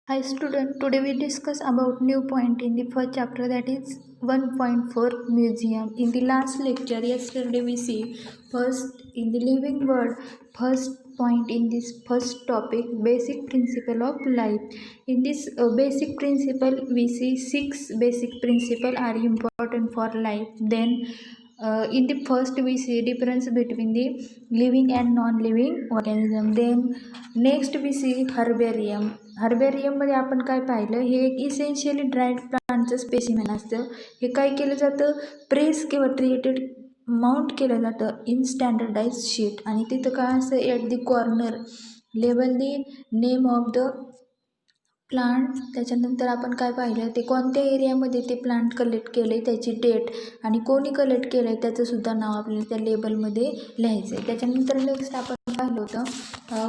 Hi student, today we discuss about new point in the first chapter, that is 1.4 museum. In the last lecture yesterday we see first in the living world, first point in this first topic, basic principle of life. In this basic principle we see six basic principle are important for life. Then in the first we see difference between the living and non-living organism. Then next we see हर्बेरियममध्ये आपण काय पाहिलं, हे एक essentially dried प्लांटचं specimen असतं. हे काय केलं जातं, प्रेस किंवा ट्रिएटेड माउंट केलं जातं इन स्टँडर्डाइज शीट. आणि तिथं काय असतं, at the corner label the name of the plant. त्याच्यानंतर आपण काय पाहिलं, ते कोणत्या एरियामध्ये ते प्लांट कलेक्ट केलं आहे त्याची डेट आणि कोणी कलेक्ट केलं आहे त्याचंसुद्धा नाव आपल्याला त्या लेबलमध्ये लिहायचं आहे. त्याच्यानंतर नेक्स्ट आपण पाहिलं होतं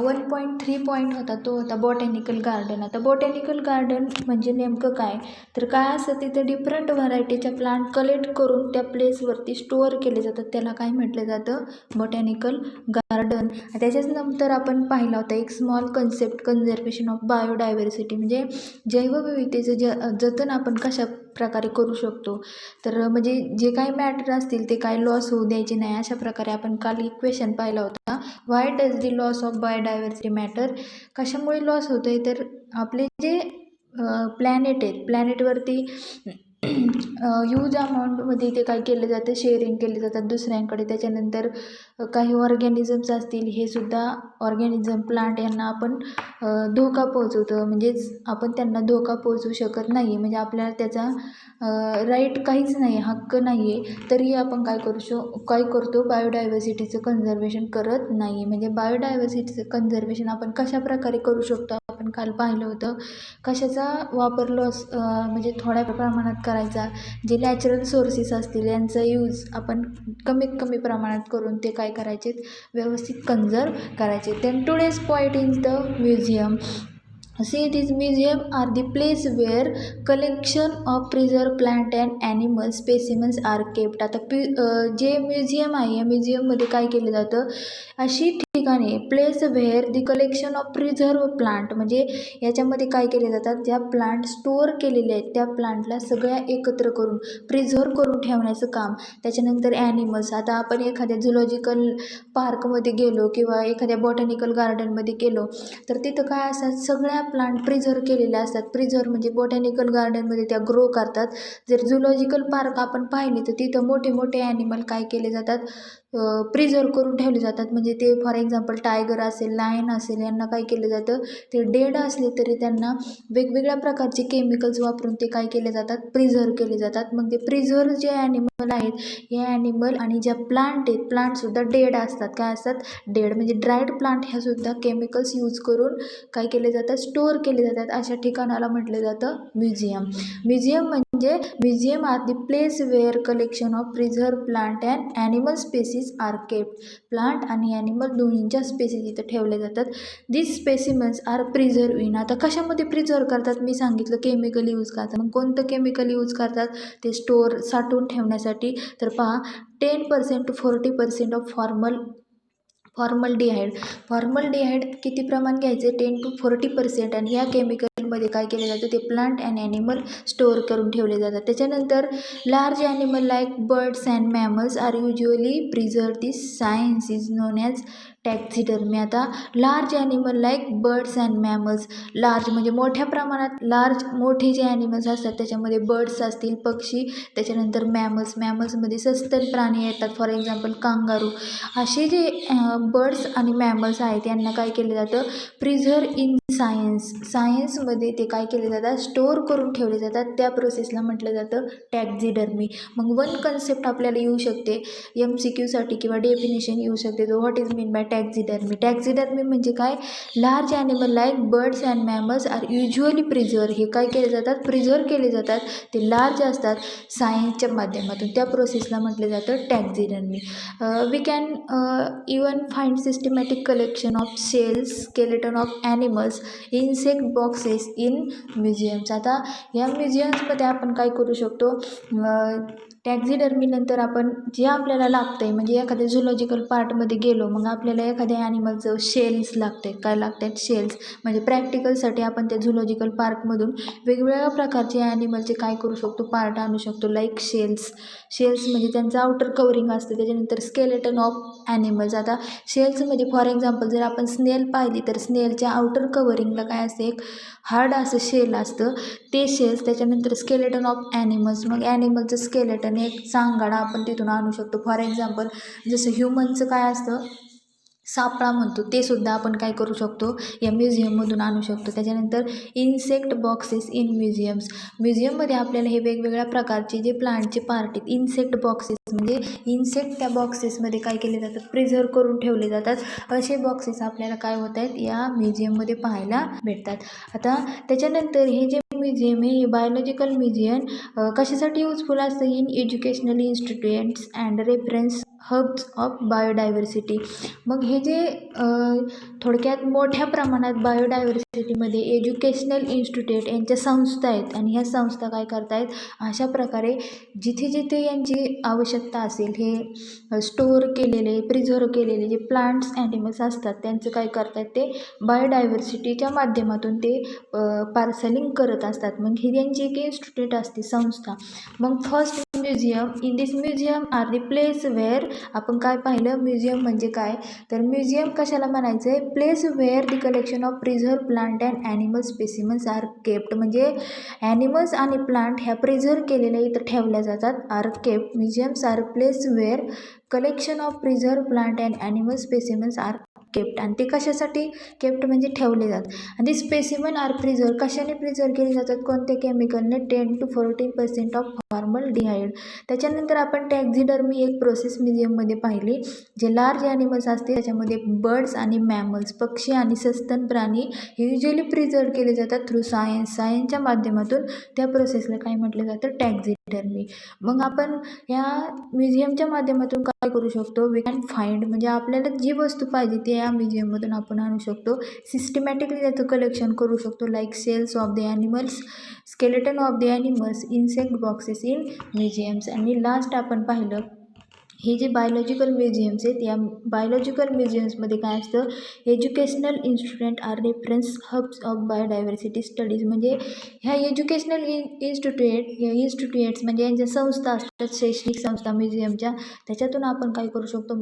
1.3 पॉईंट होता, तो होता बॉटॅनिकल गार्डन. आता बॉटॅनिकल गार्डन म्हणजे नेमकं काय, तर काय असतं, तिथं डिफरंट व्हरायटीच्या प्लांट कलेक्ट करून त्या प्लेसवरती स्टोअर केले जातात, त्याला काय म्हटलं जातं, बॉटॅनिकल गार्डन. त्याच्याच नंतर आपण पाहिला होता एक small concept, conservation of biodiversity, म्हणजे जैवविविधतेचं जतन आपण कशा प्रकारे करू शकतो. तर म्हणजे जे काही मॅटर असतील ते काय लॉस होऊ द्यायचे नाही, अशा प्रकारे आपण काल इक्वेशन पाहिला होता. Y does the loss of biodiversity matter, कशामुळे लॉस होतं आहे, तर आपले जे प्लॅनेट आहेत, प्लॅनेटवरती ह्यूज अमाऊंटमध्ये ते काय केलं जातं, शेअरिंग केले जातात दुसऱ्यांकडे. त्याच्यानंतर काही ऑर्गॅनिझम्स असतील, हे सुद्धा ऑर्गॅनिझम प्लांट यांना आपण धोका पोहोचवतो, म्हणजेच आपण त्यांना धोका पोहोचवू शकत नाही, म्हणजे आपल्याला त्याचा राईट काहीच नाही, हक्क नाही आहे, तरी आपण काय करतो, बायोडायव्हर्सिटीचं कन्झर्वेशन करत नाही. म्हणजे बायोडायव्हर्सिटीचं कन्झर्वेशन आपण कशा प्रकारे करू शकतो, आपण काल पाहिलं होतं. कशाचा वापर लॉस म्हणजे थोड्या प्रमाणात करायचा, जे नॅचरल सोर्सेस असतील यांचा यूज आपण कमीत कमी प्रमाणात करून ते काय करायचे, व्यवस्थित कन्झर्व करायचे. Then today's point in the museum. See, these museum are the place where collection of preserved plant and animal specimens are kept. आता जे म्युझियम आहे, या म्युझियममध्ये काय केलं जातं, अशी ठिकाणे, place where the collection of preserve plant, म्हणजे याच्यामध्ये काय केले जातात, ज्या प्लांट स्टोअर केलेले आहेत त्या प्लांटला सगळ्या एकत्र करून प्रिझर्व करून ठेवण्याचं काम. त्याच्यानंतर ॲनिमल्स, आता आपण एखाद्या झुलॉजिकल पार्कमध्ये गेलो किंवा एखाद्या बॉटॅनिकल गार्डनमध्ये गेलो, तर तिथं काय असतात, सगळ्या प्लांट प्रिझर्व केलेले असतात. प्रिझर्व म्हणजे बॉटॅनिकल गार्डनमध्ये त्या ग्रो करतात. जर झुलॉजिकल पार्क आपण पाहिले तर तिथं मोठे मोठे ॲनिमल काय केले जातात, प्रिझर्व करून ठेवले जातात. म्हणजे ते फॉर एक्झाम्पल टायगर असेल, लायन असेल, यांना काय केलं जातं, ते डेड असले तरी त्यांना वेगवेगळ्या प्रकारचे केमिकल्स वापरून ते काय केले जातात, प्रिझर्व केले जातात. मग ते प्रिझर्व जे ॲनिमल आहेत, हे ॲनिमल आणि ज्या प्लांट आहेत, प्लांटसुद्धा डेड असतात. काय असतात, डेड, म्हणजे ड्राईड प्लांट ह्यासुद्धा केमिकल्स यूज करून काय केले जातात, स्टोअर केले जातात. अशा ठिकाणाला म्हटलं जातं museum. Museum are the place where collection of preserve plant and animal species are kept. Plant आणि ॲनिमल दोन्हींच्या स्पेसिस इथं ठेवले जातात. This specimens are preserve in. आता कशामध्ये प्रिझर्व करतात, मी सांगितलं केमिकल यूज करतात. मग कोणतं केमिकल यूज करतात, ते स्टोअर साठवून ठेवण्यासाठी. तर पहा, 10% to 40% ऑफ फॉर्मलडिहाइड किती प्रमाण घ्यायचे, 10 to 40%. आणि या केमिकलमध्ये काय केलं जातं, ते प्लांट अँड ॲनिमल स्टोअर करून ठेवले जातात. त्याच्यानंतर large animal like birds and mammals are usually preserve. This science is known as taxidermy. आता large animal like birds and mammals, large म्हणजे मोठ्या प्रमाणात, मोठे जे ॲनिमल्स असतात त्याच्यामध्ये बर्ड्स असतील, पक्षी, त्याच्यानंतर मॅमल्समध्ये सस्तन प्राणी येतात, फॉर एक्झाम्पल कांगारू. असे जे बर्ड्स आणि मॅमल्स आहेत यांना काय केलं जातं, प्रिझर्व इन सायन्समध्ये ते काय केले जातात, स्टोअर करून ठेवले जातात. त्या प्रोसेसला म्हटलं जातं टॅक्झिडर्मी. मग वन कन्सेप्ट आपल्याला येऊ शकते MCQसाठी किंवा डेफिनेशन येऊ शकते, what is mean by taxidermy म्हणजे काय, large animal like birds and mammals are usually preserve. हे काय केले जातात, प्रिझर्व केले जातात, ते लार्ज असतात सायन्सच्या माध्यमातून. त्या प्रोसेसला म्हटलं जातं taxidermy. We can even find systematic collection of cells, skeleton of animals, insect boxes in museums. आता या म्युझियम्समध्ये आपण काय करू शकतो, टॅक्झिडर्मी नंतर आपण जे आपल्याला लागतं आहे म्हणजे एखाद्या झुलॉजिकल पार्टमध्ये गेलो मग आपल्याला एखाद्या ॲनिमलचं शेल्स लागते. काय लागतात? शेल्स. म्हणजे प्रॅक्टिकलसाठी आपण त्या झुलॉजिकल पार्कमधून वेगवेगळ्या प्रकारचे ॲनिमलचे काय करू शकतो? पार्ट आणू शकतो. Like shells. शेल्स म्हणजे त्यांचं आउटर कवरिंग असतं. त्याच्यानंतर स्केलेटन ऑफ ॲनिमल्स. आता शेल्समध्ये फॉर एक्झाम्पल जर आपण स्नेल पाहिली तर स्नेलच्या आउटर कवरिंगला काय असते? एक हार्ड असं शेल असतं. ते शेल्स. त्याच्यानंतर स्केलेटन ऑफ ॲनिमल्स. मग ॲनिमलचं स्केलेटन एक सांगाडा आपण तिथून आणू शकतो. फॉर एक्झाम्पल जसं ह्युमनचं काय असतं? सापळा म्हणतो ते सुद्धा आपण काय करू शकतो? या म्युझियममधून आणू शकतो. त्याच्यानंतर इन्सेक्ट बॉक्सेस इन म्युझियम्स. म्युझियममध्ये आपल्याला हे वेगवेगळ्या प्रकारचे जे प्लांटचे पार्ट आहेत इन्सेक्ट बॉक्सेस म्हणजे इन्सेक्ट त्या बॉक्सेसमध्ये काय केले जातात? प्रिझर्व करून ठेवले जातात. असे बॉक्सेस आपल्याला काय होत आहेत? या म्युझियममध्ये पाहायला भेटतात. आता त्याच्यानंतर हे जे म्युझियम आहे हे बायोलॉजिकल म्युझियम कशासाठी यूजफुल असतं? In educational institutes and reference hubs of biodiversity. मग हे जे थोडक्यात मोठ्या प्रमाणात बायोडायव्हर्सिटीमध्ये एज्युकेशनल इन्स्टिट्यूट यांच्या संस्था आहेत आणि ह्या संस्था काय करतायत? अशा प्रकारे जिथे जिथे यांची आवश्यकता असेल हे स्टोअर केलेले प्रिझर्व केलेले जे प्लांट्स ॲनिमल्स असतात त्यांचं काय करतात? ते बायोडायव्हर्सिटीच्या माध्यमातून ते पार्सलिंग करत असतात. मग ही त्यांची एक इन्स्टिट्यूट असते संस्था. मग first museum in this museum are the place where. आपण काय पाहिलं? म्युझियम म्हणजे काय? तर म्युझियम कशाला म्हणायचं आहे? Place where the collection of preserve plant and animal specimens are kept. म्हणजे ॲनिमल्स आणि प्लांट ह्या प्रिझर्व केलेल्या इथं ठेवल्या जातात. Are kept. Museums are place where collection of preserve plant and animal specimens are kept. आणि ते कशासाठी केप्ट म्हणजे ठेवले जातात. आणि ते स्पेसिमन आर प्रिझर्व कशाने प्रिझर्व केले जातात? कोणत्या केमिकलने? 10 to 14% ऑफ फॉर्मलडिहाइड. त्याच्यानंतर आपण टॅक्झिडर्मी एक प्रोसेस म्युझियममध्ये पाहिली. जे लार्ज ॲनिमल्स असते त्याच्यामध्ये बर्ड्स आणि मॅमल्स पक्षी आणि सस्तन प्राणी हे युजली प्रिझर्व केले जातात थ्रू सायन्सच्या माध्यमातून. त्या प्रोसेसला काय म्हटलं जातं? टॅक्झिडर्मी. मग आपण या म्युझियमच्या माध्यमातून काय करू शकतो? वी कॅन फाइंड म्हणजे आपल्याला जी वस्तू पाहिजे ती या म्युझियममधून आपण आणू शकतो. सिस्टमॅटिकली त्याचं कलेक्शन करू शकतो. Like shells of the animals, skeleton of the animals, insect boxes in museums. आणि लास्ट आपण पाहिलं हे जे बायोलॉजिकल म्युझियम्स आहेत या बायोलॉजिकल म्युझियम्समध्ये काय असतं? Educational institute are reference hubs of biodiversity studies. म्हणजे ह्या एज्युकेशनल इन्स्टिट्यूट्स म्हणजे यांच्या संस्था असतात शैक्षणिक संस्था म्युझियमच्या. त्याच्यातून आपण काय करू शकतो?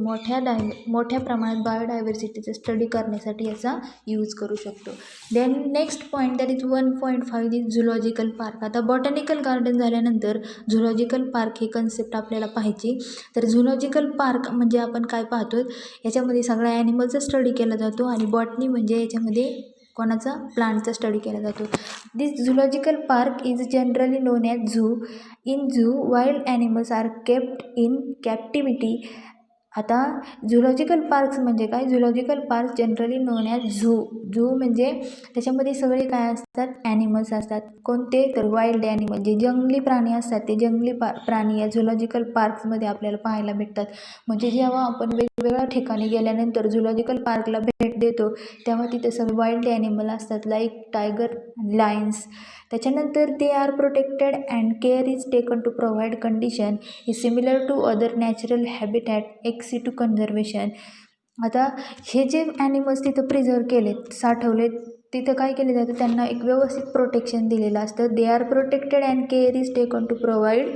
मोठ्या प्रमाणात बायोडायव्हर्सिटीचं स्टडी करण्यासाठी याचा यूज करू शकतो. Then next point that is 1.5 is zoological park. आता बॉटॅनिकल गार्डन झाल्यानंतर झुलॉजिकल पार्क ही कन्सेप्ट आपल्याला पाहायची. तर झुलॉजिकल पार्क म्हणजे आपण काय पाहतो? याच्यामध्ये सगळ्या ॲनिमलचा स्टडी केला जातो आणि बॉटनी म्हणजे याच्यामध्ये कोणाचा? प्लांटचा स्टडी केला जातो. This zoological park is generally known as zoo. In zoo wild animals are kept in captivity. आता झुलॉजिकल पार्क्स म्हणजे काय? Zoological park generally known as zoo. Zoo म्हणजे त्याच्यामध्ये सगळे काय असतात? ॲनिमल्स असतात. कोणते? तर वाईल्ड ॲनिमल जे जंगली प्राणी असतात ते जंगली प्राणी या झुलॉजिकल पार्क्समध्ये आपल्याला पाहायला भेटतात. म्हणजे जेव्हा आपण वेगवेगळ्या ठिकाणी गेल्यानंतर झुलॉजिकल पार्कला भेट देतो तेव्हा तिथे सगळे वाईल्ड ॲनिमल असतात लाईक टायगर, लायन्स. त्याच्यानंतर they are protected and care is taken to provide condition is similar to other natural habitat ex situ conservation. आता हे जे ॲनिमल्स तिथं प्रिझर्व केलेत साठवलेत तिथं काय केले जातं? त्यांना एक व्यवस्थित प्रोटेक्शन दिलेलं असतं. They are protected and care is taken to provide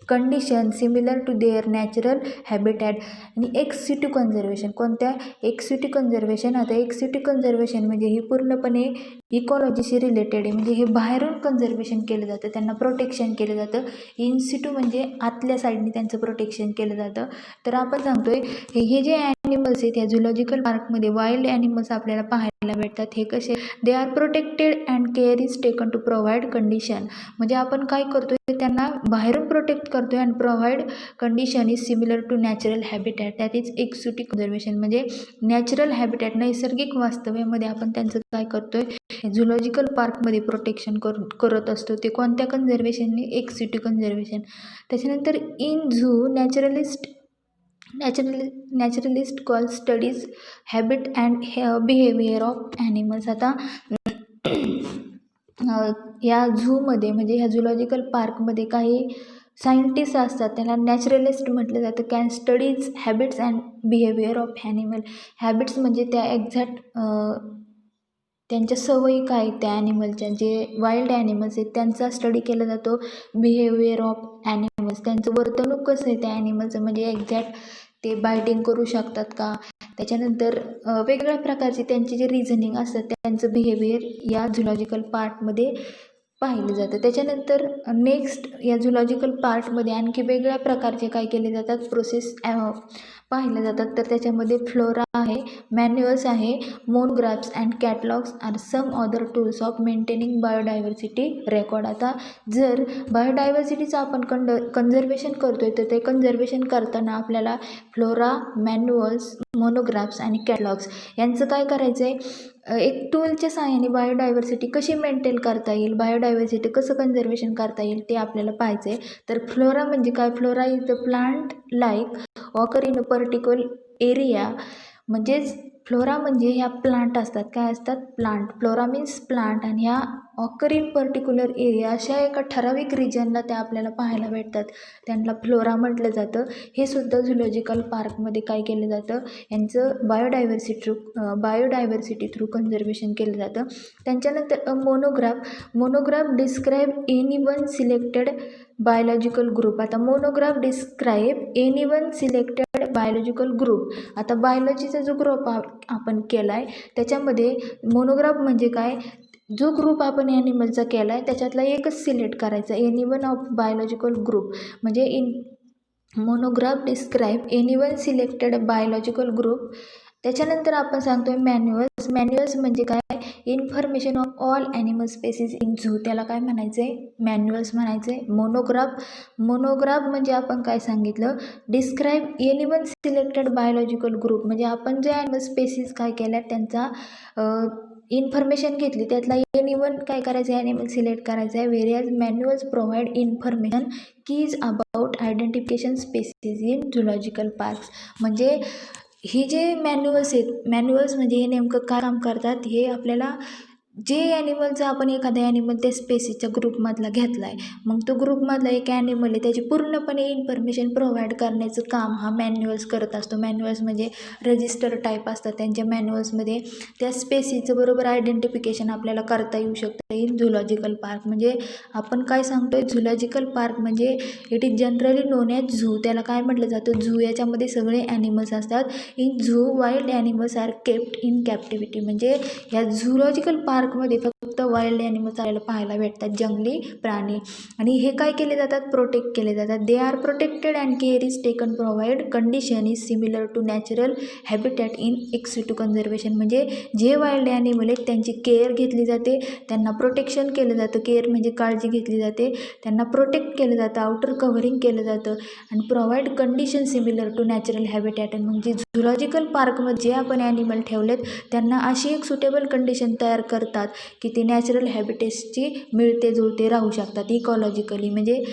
condition similar to their natural habitat. आणि एक्सिटिव्ह कन्झर्वेशन. कोणत्या? Ex situ conservation. आता एक्सिटिव्ह कन्झर्वेशन म्हणजे ही पूर्णपणे इकॉलॉजीशी रिलेटेड आहे. म्हणजे हे बाहेरून कन्झर्वेशन केलं जातं त्यांना प्रोटेक्शन केलं जातं. इन्सिटिव्ह म्हणजे आतल्या साईडने त्यांचं प्रोटेक्शन केलं जातं. तर आपण सांगतोय हे जे ॲनिमल्स आहेत या झुलॉजिकल पार्कमध्ये वाईल्ड ॲनिमल्स आपल्याला पाहायला भेटतात. हे कसे? They are protected and care is taken to provide condition. म्हणजे आपण काय करतोय? त्यांना बाहेरून प्रोटेक्ट करतोय आणि provide condition is similar to natural habitat that is exotic conservation. म्हणजे नॅचरल हॅबिटॅट नैसर्गिक वास्तव्यामध्ये आपण त्यांचं काय करतोय? झुलॉजिकल पार्कमध्ये प्रोटेक्शन करत असतो. ते कोणत्या कन्झर्वेशनने? Exotic conservation. त्याच्यानंतर in zoo naturalist call studies habit and behaviour of animals. आता या झूमध्ये म्हणजे ह्या झुलॉजिकल पार्कमध्ये काही सायंटिस्ट असतात त्याला नॅचरलिस्ट म्हटलं जातं, can studies habits and behaviour of animal. Habits म्हणजे त्या एक्झॅक्ट त्यांच्या सवयी काय आहेत त्या ॲनिमलच्या, जे वाईल्ड ॲनिमल्स आहेत त्यांचा स्टडी केला जातो. बिहेवियर ऑफ ॲनिमल्स, त्यांचं वर्तणूक कसं आहे त्या ॲनिमलचं, म्हणजे एक्झॅक्ट ते बायटिंग करू शकतात का. त्याच्यानंतर वेगवेगळ्या प्रकारचे त्यांचे जे रिझनिंग असतात त्यांचं बिहेवियर या झुलॉजिकल पार्टमध्ये पाहिलं जातं. त्याच्यानंतर नेक्स्ट या झुलॉजिकल पार्टमध्ये आणखी वेगळ्या प्रकारचे काय केले जातात प्रोसेस पाहिल्या जातात. तर त्याच्यामध्ये फ्लोरा आहे, मॅन्युअल्स आहे, monographs and catalogs are some other tools of maintaining biodiversity record. आता जर बायोडायव्हर्सिटीचं आपण कन्झर्वेशन करतोय तर ते कन्झर्वेशन करताना आपल्याला फ्लोरा, मॅन्युअल्स, मोनोग्राफ्स आणि कॅटलॉग्स यांचं काय करायचं आहे, एक टूलच्या सहाय्याने बायोडायव्हर्सिटी कशी मेंटेन करता येईल, बायोडायव्हर्सिटी कसं कन्झर्वेशन करता येईल ते आपल्याला पाहायचं आहे. तर फ्लोरा म्हणजे काय, flora is the plant like occur in a particular area. म्हणजेच फ्लोरा म्हणजे ह्या प्लांट असतात, काय असतात प्लांट, फ्लोरा मीन्स प्लांट, आणि ह्या ऑकर इन पर्टिक्युलर एरिया अशा एका ठराविक रिजनला त्या आपल्याला पाहायला भेटतात, त्यांना फ्लोरा म्हटलं जातं. हे सुद्धा झुलॉजिकल पार्कमध्ये काय केलं जातं, यांचं बायोडायव्हर्सिटी थ्रू कन्झर्वेशन केलं जातं. त्यांच्यानंतर monograph describe any one selected biological group. आता monograph describe any one selected biological group. आता बायोलॉजीचा जो ग्रुप आपण केला आहे त्याच्यामध्ये मोनोग्राफ म्हणजे काय, जो ग्रुप आपण ॲनिमलचा केला आहे त्याच्यातला एकच सिलेक्ट करायचा, any one of biological group. म्हणजे monograph describe any one selected biological group. त्याच्यानंतर आपण सांगतोय मॅन्युअल्स म्हणजे काय, information of all animal species in zoo, त्याला काय म्हणायचं आहे, मॅन्युअल्स म्हणायचं आहे. मोनोग्राफ म्हणजे आपण काय सांगितलं, describe any one selected biological group, म्हणजे आपण जे ॲनिमल स्पेसीज काय केल्या त्यांचा इन्फॉर्मेशन घेतली, त्यातला एनी वन काय करायचं आहे, ॲनिमल सिलेक्ट करायचं आहे. Various manuals provide information keys about identification species in zoological parks. म्हणजे हे जे मॅन्युअल्स म्हणजे हे नेमकं काय काम करतात, हे आपल्याला जे ॲनिमलचं आपण एखादा ॲनिमल त्या स्पेसीसच्या ग्रुपमधला घेतला आहे, मग तो ग्रुपमधला एक ॲनिमल आहे त्याची पूर्णपणे इन्फॉर्मेशन प्रोव्हाइड करण्याचं काम हा मॅन्युअल्स करत असतो. मॅन्युअल्स म्हणजे रजिस्टर टाईप असतात, त्यांच्या मॅन्युअल्समध्ये त्या स्पेसीचं बरोबर आयडेंटिफिकेशन आपल्याला करता येऊ शकतं इन झुलॉजिकल पार्क. म्हणजे आपण काय सांगतोय, झुलॉजिकल पार्क म्हणजे it is generally known as zoo. त्याला काय म्हटलं जातं, झू. याच्यामध्ये सगळे ॲनिमल्स असतात. In zoo wild animals are kept in captivity. म्हणजे ह्या झुलॉजिकल पार्कमध्ये फक्त वाईल्ड ॲनिमल्स आपल्याला पाहायला भेटतात, जंगली प्राणी, आणि हे काय केले जातात, प्रोटेक्ट केले जातात. They are protected and care is taken provide condition is similar to natural habitat in ex situ conservation. म्हणजे जे वाईल्ड ॲनिमल आहेत त्यांची केअर घेतली जाते, त्यांना प्रोटेक्शन केलं जातं, केअर म्हणजे काळजी घेतली जाते, त्यांना प्रोटेक्ट केलं जातं, आउटर कव्हरिंग केलं जातं, आणि provide condition similar to natural habitat. म्हणजे झुलॉजिकल पार्कमध्ये जे आपण ॲनिमल ठेवलेत त्यांना अशी एक सुटेबल कंडिशन तयार करतात की ते नॅचरल हॅबिटेट्सची मिळते जुळते राहू शकतात इकॉलॉजिकली. म्हणजे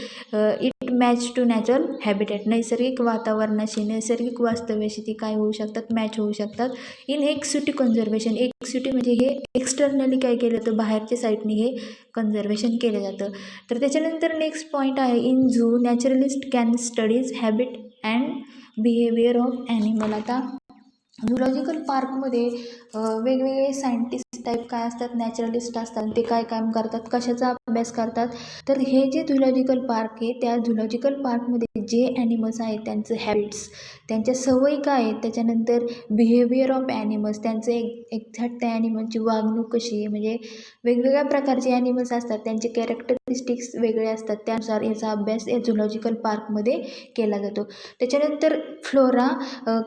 it match to natural habitat, नैसर्गिक वातावरणाशी नैसर्गिक वास्तव्याशी ती काय होऊ शकतात, मॅच होऊ शकतात. इन एक्सिटी कन्झर्वेशन, एक्सिटी म्हणजे हे एक्सटर्नली काय केलं जातं, बाहेरच्या साईडने हे कन्झर्वेशन केलं जातं. तर त्याच्यानंतर नेक्स्ट पॉईंट आहे, in zoo naturalist can studies habit and behaviour of animal. आता झुलॉजिकल पार्कमध्ये वेगवेगळे सायंटिस्ट टाईप काय असतात, नॅचरलिस्ट असतात, ते काय काम करतात, कशाचा अभ्यास करतात. तर हे जे झुलॉजिकल पार्क आहे त्या झुलॉजिकल पार्कमध्ये जे ॲनिमल्स आहेत त्यांचं हॅबिट्स, त्यांच्या सवयी काय आहेत, त्याच्यानंतर बिहेवियर ऑफ ॲनिमल्स, त्यांचं एक्झॅक्ट त्या ॲनिमलची वागणूक कशी आहे, म्हणजे वेगवेगळ्या प्रकारचे ॲनिमल्स असतात त्यांचे कॅरेक्टरिस्टिक्स वेगळे असतात, त्यानुसार याचा अभ्यास या झुलॉजिकल पार्कमध्ये केला जातो. त्याच्यानंतर फ्लोरा,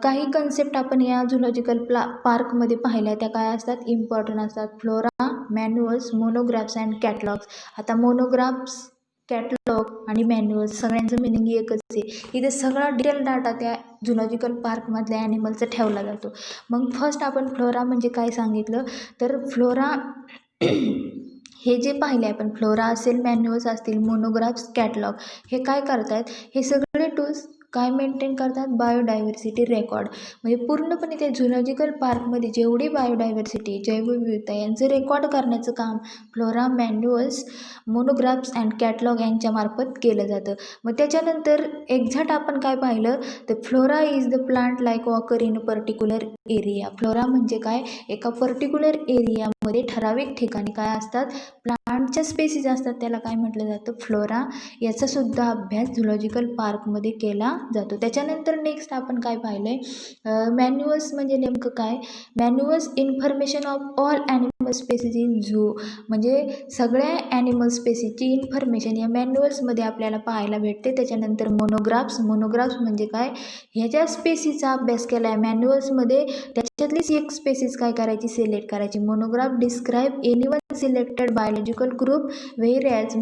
काही कन्सेप्ट आपण या झुलॉजिकल पार्कमध्ये पाहिल्या त्या काय असतात, इम्पॉर्टंट असतात. Flora, manuals, monographs and catalogues. आता मोनोग्राफ्स, कॅटलॉग आणि मॅन्युअल्स सगळ्यांचं मिनिंग एकच आहे. इथे सगळा डिटेल डाटा त्या झुलॉजिकल पार्कमधल्या ॲनिमलचा ठेवला जातो. मग फर्स्ट आपण फ्लोरा म्हणजे काय सांगितलं, तर फ्लोरा हे जे पाहिले आपण, फ्लोरा असेल, मॅन्युअल्स असतील, मोनोग्राफ्स, कॅटलॉग, हे काय करतायत, हे सगळे टूल्स काय मेंटेन करतात, बायोडायव्हर्सिटी रेकॉर्ड. म्हणजे पूर्णपणे त्या झुलॉजिकल पार्कमध्ये जेवढी बायोडायव्हर्सिटी जैवविविधता यांचं रेकॉर्ड करण्याचं काम flora manuals, monographs and catalogue यांच्यामार्फत केलं जातं. मग त्याच्यानंतर एक्झॅक्ट आपण काय पाहिलं तर flora is the plant like walker in a particular area. Flora म्हणजे काय, एका पर्टिक्युलर एरियामध्ये ठराविक ठिकाणी काय असतात, प्लांटच्या स्पेसीज असतात, त्याला काय म्हटलं जातं, फ्लोरा. याचा सुद्धा अभ्यास झुलॉजिकल पार्कमध्ये केला जातो. त्याच्यानंतर नेक्स्ट आपण काय पाहिलं आहे, मॅन्युअल्स म्हणजे नेमकं काय, manuals information of all animal species in zoo. म्हणजे सगळ्या ॲनिमल स्पेसीजची इन्फॉर्मेशन या मॅन्युअल्समध्ये आपल्याला पाहायला भेटते. त्याच्यानंतर मोनोग्राफ्स म्हणजे काय, ह्याच्या स्पेसीजचा अभ्यास केला आहे मॅन्युअल्समध्ये, त्याच्यातलीच एक स्पेसीज काय करायची, सिलेक्ट करायची. Monograph describe any one selected biological group whereas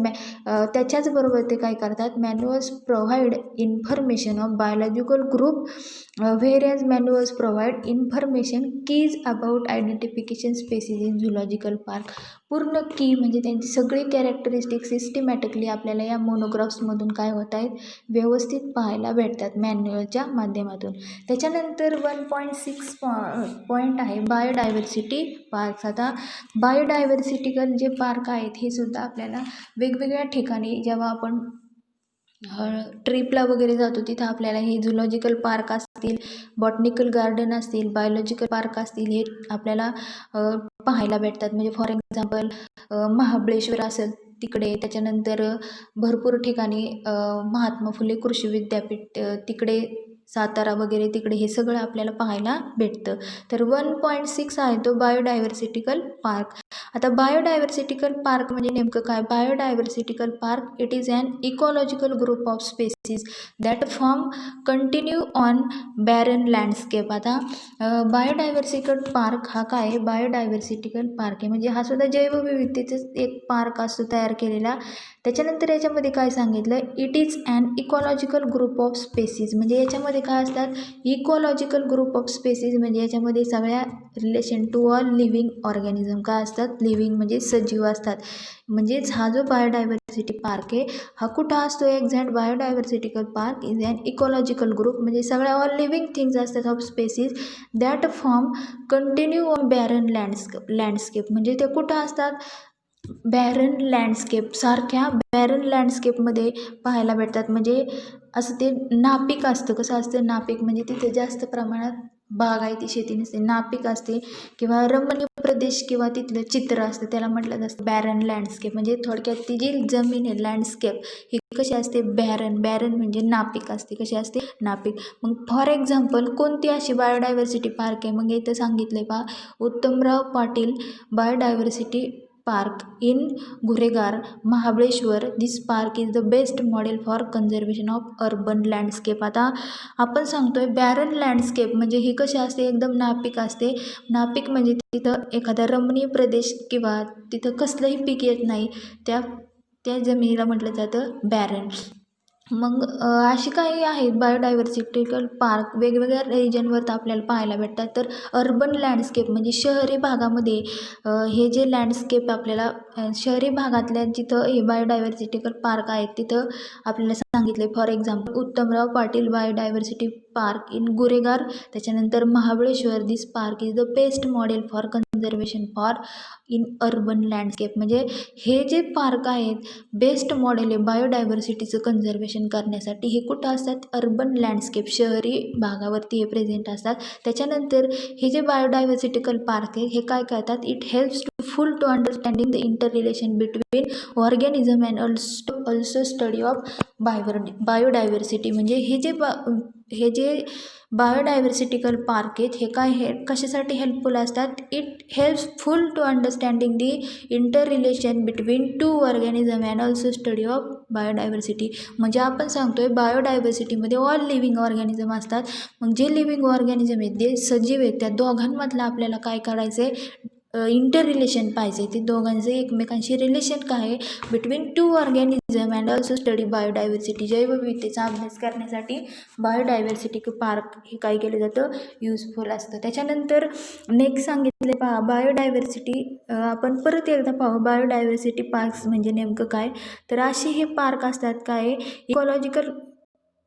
त्याच्याचबरोबर ते काय करतात, manuals provide information of biological group whereas manuals provide information keys about identification species in zoological park. पूर्ण की म्हणजे त्यांची सगळी कॅरेक्टरिस्टिक सिस्टमॅटिकली आपल्याला या मोनोग्राफ्समधून काय होत आहेत, व्यवस्थित पाहायला भेटतात मॅन्युअलच्या माध्यमातून. त्याच्यानंतर 1.6 पॉईंट आहे बायोडायव्हर्सिटी पार्क्स. आता बायोडायव्हर्सिटिकल जे पार्क आहेत हे सुद्धा आपल्याला वेगवेगळ्या ठिकाणी जेव्हा आपण ट्रिपला वगैरे जातो तिथं आपल्याला हे झुलॉजिकल पार्क असतील, बॉटनिकल गार्डन असतील, बायोलॉजिकल पार्क असतील, हे आपल्याला पाहायला भेटतात. म्हणजे फॉर एक्झाम्पल महाबळेश्वर असेल तिकडे, त्याच्यानंतर भरपूर ठिकाणी महात्मा फुले कृषी विद्यापीठ तिकडे, सातारा वगैरे तिकडे हे सगळं आपल्याला पाहायला भेटतं. तर 1.6 आहे तो बायोडायव्हर्सिटिकल पार्क. आता बायोडायव्हर्सिटिकल पार्क म्हणजे नेमकं काय, biodiversity park it is an ecological group of species that form continue on barren landscape. आता बायोडायव्हर्सिटिकल पार्क हा काय, बायोडायव्हर्सिटिकल पार्क आहे म्हणजे हा सुद्धा जैवविविधतेचाच एक पार्क असतो तयार केलेला. त्याच्यानंतर याच्यामध्ये काय सांगितलं, it is an ecological group of species. म्हणजे याच्यामध्ये काय असतात, इकॉलॉजिकल ग्रुप ऑफ स्पेसीज म्हणजे याच्यामध्ये सगळ्या relation to all living organism काय असतात, लिव्हिंग म्हणजे सजीव असतात. म्हणजेच हा जो बायोडायव्हर्सिटी पार्क आहे हा कुठं असतो, exact biodiversity park is an ecological group म्हणजे सगळ्या ऑल लिव्हिंग थिंग्स असतात of species that form continue on barren landscape. म्हणजे ते कुठं असतात, बॅरन लँडस्केप सारख्या बॅरन लँडस्केपमध्ये पाहायला भेटतात. म्हणजे असं ते नापीक असतं. कसं असतं नापीक म्हणजे तिथे जास्त प्रमाणात बागायती शेती नसते, नापीक असते किंवा रमणीय प्रदेश किंवा तिथलं चित्र असतं, त्याला म्हटलं जातं बॅरन लँडस्केप. म्हणजे थोडक्यात ती जी जमीन आहे लँडस्केप ही कशी असते, बॅरन म्हणजे नापीक असते. कशी असते, नापीक. मग फॉर एक्झाम्पल कोणती अशी बायोडायव्हर्सिटी पार्क आहे, मग इथं सांगितलं आहे पहा, Uttamrao Patil biodiversity park in Guregar Mahabaleshwar. This park is the best model for conservation of urban landscape. आता आपण सांगतोय बॅरन लँडस्केप म्हणजे ही कशी असते, एकदम नापीक असते. नापीक म्हणजे तिथं एखादा रमणीय प्रदेश किंवा तिथं कसलंही पीक येत नाही, त्या जमिनीला म्हटलं जातं बॅरन. मग अशी काही आहेत बायोडायव्हर्सिटिकल पार्क वेगवेगळ्या रिजनवर तर आपल्याला पाहायला भेटतात. तर अर्बन लँडस्केप म्हणजे शहरी भागामध्ये हे जे लँडस्केप आपल्याला शहरी भागातल्या जिथं हे बायोडायव्हर्सिटिकल पार्क आहेत तिथं आपल्याला सांगितले. For example Uttamrao Patil biodiversity park in Guregar. त्याच्यानंतर Mahabaleshwar. This park is the best model for conservation for in urban landscape. म्हणजे हे जे पार्क आहेत बेस्ट मॉडेल आहे बायोडायव्हर्सिटीचं कन्झर्वेशन करण्यासाठी. हे कुठं असतात, अर्बन लँडस्केप शहरी भागावरती हे प्रेझेंट असतात. त्याच्यानंतर हे जे बायोडायव्हर्सिटिकल पार्क आहे हे काय करतात, it helps to understanding the inter relation between organism and also study of biodiversity. म्हणजे हे जे बायोडायव्हर्सिटिकल पार्क आहेत हे कशासाठी हेल्पफुल असतात, it helps to understanding the inter relation between two organism and also study of biodiversity. म्हणजे आपण सांगतोय बायोडायव्हर्सिटीमध्ये ऑल लिव्हिंग ऑर्गॅनिझम असतात. मग जे लिव्हिंग ऑर्गॅनिझम आहेत जे सजीव आहेत त्या दोघांमधलं आपल्याला काय करायचं आहे, इंटर रिलेशन पाहिजे. ते दोघांचं एकमेकांशी रिलेशन काय आहे, between two organism and also study biodiversity. जैवविविधतेचा अभ्यास करण्यासाठी बायोडायव्हर्सिटी पार्क हे काय केलं जातं, युजफुल असतं. त्याच्यानंतर नेक्स्ट सांगितले पहा बायोडायव्हर्सिटी. आपण परत एकदा पाहू बायोडायव्हर्सिटी पार्क्स म्हणजे नेमकं काय. तर असे हे पार्क असतात काय,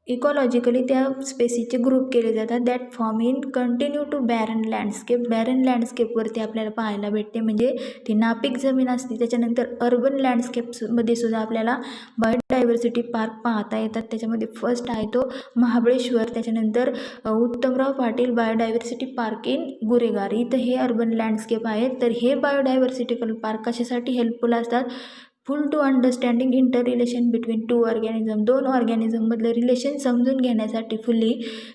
इकॉलॉजिकली त्या स्पेसीसचे ग्रुप केले जातात that form in continue to barren landscape. Barren लँडस्केपवरती आपल्याला पाहायला भेटते, म्हणजे ती नापीक जमीन असते. त्याच्यानंतर अर्बन लँडस्केप्समध्ये सुद्धा आपल्याला बायोडायव्हर्सिटी पार्क पाहता येतात. त्याच्यामध्ये फर्स्ट आहे तो महाबळेश्वर. त्याच्यानंतर Uttamrao Patil biodiversity park in Guregar. इथं हे अर्बन लँडस्केप आहेत. तर हे बायोडायव्हर्सिटिकल पार्क कशासाठी हेल्पफुल असतात? Full to understanding inter relation between two organism. दोन ऑर्गॅनिझममधलं रिलेशन समजून घेण्यासाठी फुल्ली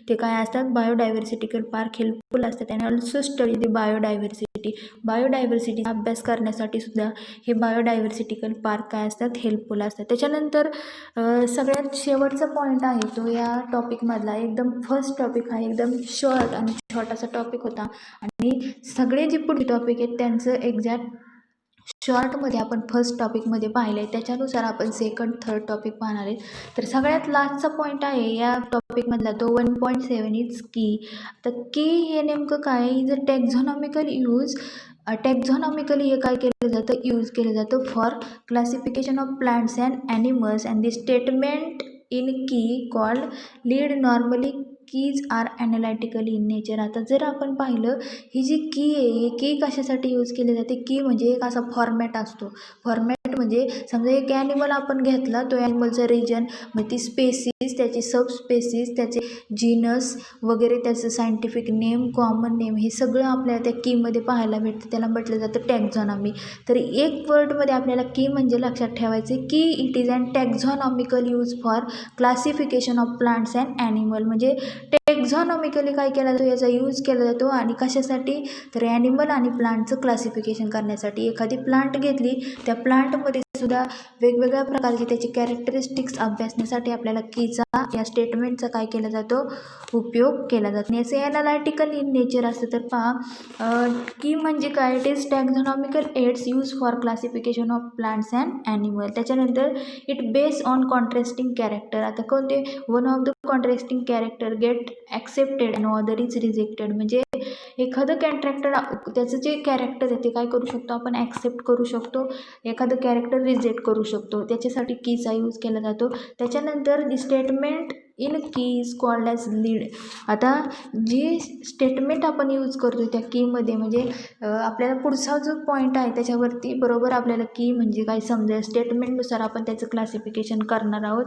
ते काय असतात? बायोडायव्हर्सिटिकल पार्क हेल्पफुल असतात. आणि ऑल्सो स्टडी द बायोडायव्हर्सिटी. बायोडायव्हर्सिटीचा अभ्यास करण्यासाठी सुद्धा हे बायोडायव्हर्सिटिकल पार्क काय असतात? हेल्पफुल असतात. त्याच्यानंतर सगळ्यात शेवटचा पॉईंट आहे तो या टॉपिकमधला एकदम फर्स्ट टॉपिक आहे. एकदम शॉर्ट आणि छोटासा टॉपिक होता आणि सगळे जे पुढे टॉपिक आहेत त्यांचं एक्झॅक्ट शॉर्टमध्ये आपण फर्स्ट टॉपिकमध्ये पाहिलं आहे. त्याच्यानुसार आपण सेकंड थर्ड टॉपिक पाहणार आहे. तर सगळ्यात लास्टचा पॉईंट आहे या टॉपिकमधला तो 1.7 इज की. तर की हे नेमकं काय? Is a टॅक्झॉनॉमिकल use. टॅक्झॉनॉमिकली हे काय केलं जातं? यूज केलं जातं for classification of plants and animals and the statement in key called lead normally keys are analytically in nature. आता जर आपण पाहिलं ही जी की आहे, ही की कशासाठी यूज केली जाते? की म्हणजे एक असा फॉर्मॅट असतो. फॉर्मॅट म्हणजे समजा एक ॲनिमल आपण घेतला, तो ॲनिमलचा रिजन, मग ती स्पेसीस, त्याची सब स्पेसीस, त्याचे जीनस वगैरे, त्याचं सायंटिफिक नेम, कॉमन नेम, हे सगळं आपल्याला त्या कीमध्ये पाहायला भेटतं. त्याला म्हटलं जातं टॅक्झॉनॉमी. तर एक वर्डमध्ये आपल्याला की म्हणजे लक्षात ठेवायचे की it is and taxonomical use for classification of plants and animal. म्हणजे टॅक्झॉनॉमिकली काय केला जातो? याचा यूज केला जातो. आणि कशासाठी? तर ॲनिमल आणि प्लांटचं क्लासिफिकेशन करण्यासाठी. एखादी प्लांट घेतली, त्या प्लांटमध्ये सुद्धा वेगवेगळ्या प्रकारचे त्याची कॅरेक्टरिस्टिक्स अभ्यासण्यासाठी आपल्याला कीचा, या स्टेटमेंटचा काय केला जातो? उपयोग केला जातो. आणि याचे ॲनालिटिकल इन नेचर असतं. तर पहा की म्हणजे काय? It is taxonomical aids use for classification of plants and animal. त्याच्यानंतर it base on contrasting character. आता कोणते? One of the contrasting character get accepted and other is rejected. म्हणजे एखादं कॅरेक्टर, त्याचं जे कॅरेक्टर आहे ते काय करू शकतो आपण? ॲक्सेप्ट करू शकतो. एखादं कॅरेक्टर रिजेक्ट करू शकतो. त्याच्यासाठी कीचा यूज केला जातो. त्याच्यानंतर दी स्टेटमेंट इन की इज कॉल्ड ॲज लीड. आता जी स्टेटमेंट आपण यूज करतो त्या कीमध्ये, म्हणजे आपल्याला पुढचा जो पॉईंट आहे त्याच्यावरती बरोबर आपल्याला की म्हणजे काय समजेल. स्टेटमेंटनुसार आपण त्याचं क्लासिफिकेशन करणार आहोत.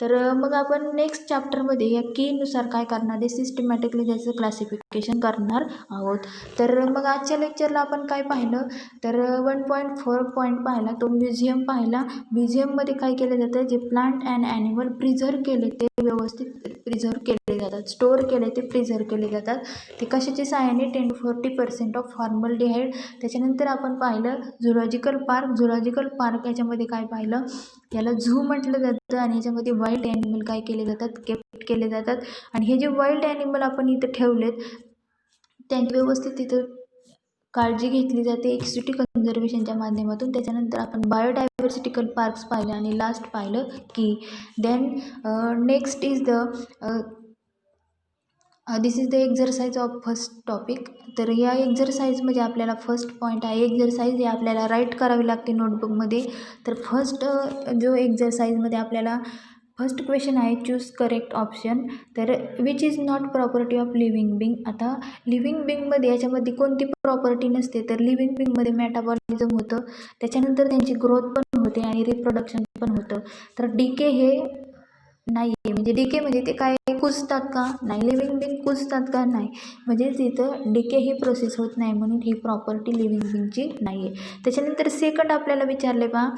तर मग आपण नेक्स्ट चॅप्टरमध्ये या कीनुसार काय करणार आहे? सिस्टमॅटिकली त्याचं क्लासिफिकेशन करणार आहोत. तर मग आजच्या लेक्चरला आपण काय पाहिलं? तर 1.4 पॉईंट पाहिला, तो म्युझियम पाहिला. म्युझियममध्ये काय केलं जातं? जे प्लांट अँड ॲनिमल प्रिझर्व केले ते व्यवस्थित प्रिझर्व केले जातात. स्टोअर केले ते प्रिझर्व केले जातात. ते कशाची सहाय्याने? 10 to 40% ऑफ फॉर्मल्डिहाइड. त्याच्यानंतर आपण पाहिलं झुलॉजिकल पार्क. झुलॉजिकल पार्क याच्यामध्ये काय पाहिलं? याला झू म्हटलं जातं. आणि याच्यामध्ये वाईल्ड ॲनिमल काय केले जातात? केप्ट केले जातात. आणि हे जे वाईल्ड ॲनिमल आपण इथं ठेवलेत त्यांची व्यवस्थित तिथं काळजी घेतली जाते एक्सिटी कन्झर्वेशनच्या माध्यमातून. त्याच्यानंतर आपण बायोडायव्हर्सिटिकल पार्क्स पाहिले आणि लास्ट पाहिलं की. Then next is the this is the exercise of first topic. तर या एक्झरसाइजमध्ये आपल्याला फर्स्ट पॉईंट आहे एक्झरसाइज, हे आपल्याला राईट करावी लागते नोटबुकमध्ये. तर फर्स्ट जो एक्झरसाइजमध्ये आपल्याला फर्स्ट क्वेश्चन आहे चूज करेक्ट ऑप्शन. तर which is not property of living being. आता लिव्हिंग बिंगमध्ये याच्यामध्ये कोणती प्रॉपर्टी नसते. तर लिव्हिंग बिंगमध्ये मेटाबॉलिझम होतं, त्याच्यानंतर त्यांची ग्रोथ पण होते आणि रिप्रोडक्शन पण होतं. तर डीके हे नाही आहे. म्हणजे डीके म्हणजे ते काय कुजतात का? नाही. लिव्हिंग बिंग कुजतात का? नाही. म्हणजे तिथं डीके ही प्रोसेस होत नाही, म्हणून ही प्रॉपर्टी लिव्हिंग बिंगची नाही आहे. त्याच्यानंतर सेकंड आपल्याला विचारले पहा,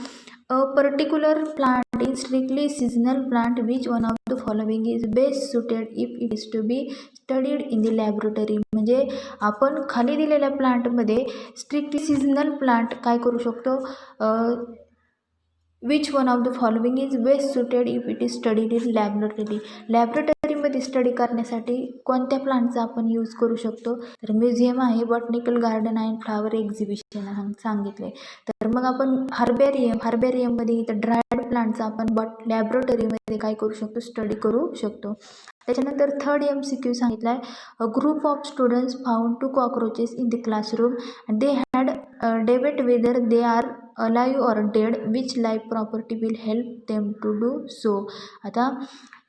a particular plant is strictly seasonal plant which one of the following is best suited if it is to be studied in the laboratory. म्हणजे आपण खाली दिलेल्या प्लांटमध्ये स्ट्रिक्टली सीझनल प्लांट काय करू शकतो? Which one of the following is best suited if it is studied in laboratory. लॅबोरेटरीमध्ये study करण्यासाठी कोणत्या प्लांटचा आपण यूज करू शकतो? तर म्युझियम आहे, बॉटनिकल गार्डन आहे, फ्लावर एक्झिबिशन सांगितले. तर मग आपण हर्बेरियममध्ये इथं ड्रायड प्लांटचा आपण लॅबोरेटरीमध्ये काय करू शकतो? स्टडी करू शकतो. त्याच्यानंतर थर्ड MCQ सांगितलं आहे, a group of students found 2 cockroaches in the classroom and they had debate whether they are alive or dead, which life property will help them to do so. आता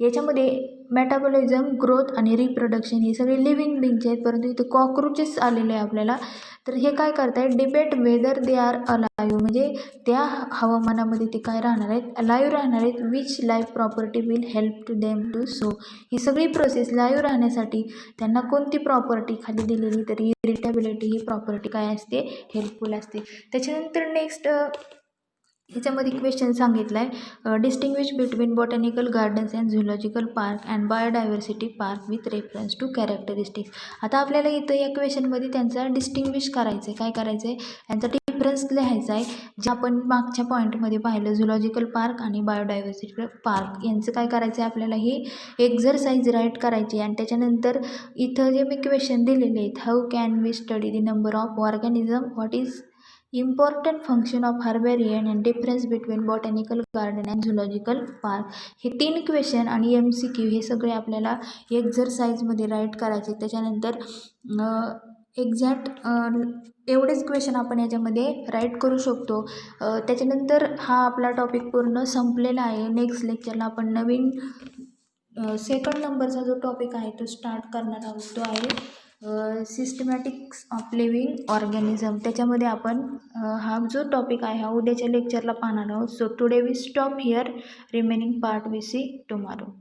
याच्यामध्ये metabolism, growth आणि reproduction हे सगळे living बींगचे आहेत, परंतु इथे cockroaches आलेले आहे आपल्याला. तर हे काय करतायत, debate weather they are alive, म्हणजे त्या हवामानामध्ये ते काय राहणार आहेत, अलाइव राहणार आहेत. Which life property will help to them to so. ही सगळी प्रोसेस लाईव्ह राहण्यासाठी त्यांना कोणती प्रॉपर्टी खाली दिलेली, तर इरिटेबिलिटी ही प्रॉपर्टी काय असते, हेल्पफुल असते. त्याच्यानंतर नेक्स्ट ह्याच्यामध्ये क्वेश्चन सांगितला आहे, distinguish between botanical gardens and zoological park and biodiversity park with reference to characteristics. आता आपल्याला इथं या क्वेश्चनमध्ये त्यांचा डिस्टिंग्विश करायचं आहे. काय करायचं आहे, यांचा डिफरन्स लिहायचा आहे. जे आपण मागच्या पॉईंटमध्ये पाहिलं, झुलॉजिकल पार्क आणि बायोडायव्हर्सिटी पार्क यांचं काय करायचं आहे, आपल्याला ही एक्झरसाइज राईट करायची. आणि त्याच्यानंतर इथं जे मी क्वेश्चन दिलेले आहेत, how can we study the number of organism, what is important function of herbarium and difference between botanical garden and zoological park. हे 3 क्वेश्चन आणि MCQ हे सगळे आपल्याला एक्झरसाइजमध्ये राईट करायचे. त्याच्यानंतर एक्झॅक्ट एवढेच क्वेश्चन आपण याच्यामध्ये राईट करू शकतो. त्याच्यानंतर हा आपला टॉपिक पूर्ण संपलेला आहे. नेक्स्ट लेक्चरला आपण नवीन सेकंड नंबरचा जो टॉपिक आहे तो स्टार्ट करणार आहोत. तो आहे सिस्टमॅटिक्स ऑफ लिव्हिंग ऑर्गॅनिझम. त्याच्यामध्ये आपण हा जो टॉपिक आहे हा उद्याच्या लेक्चरला पाहणार आहोत. So today we stop here, remaining part we see tomorrow.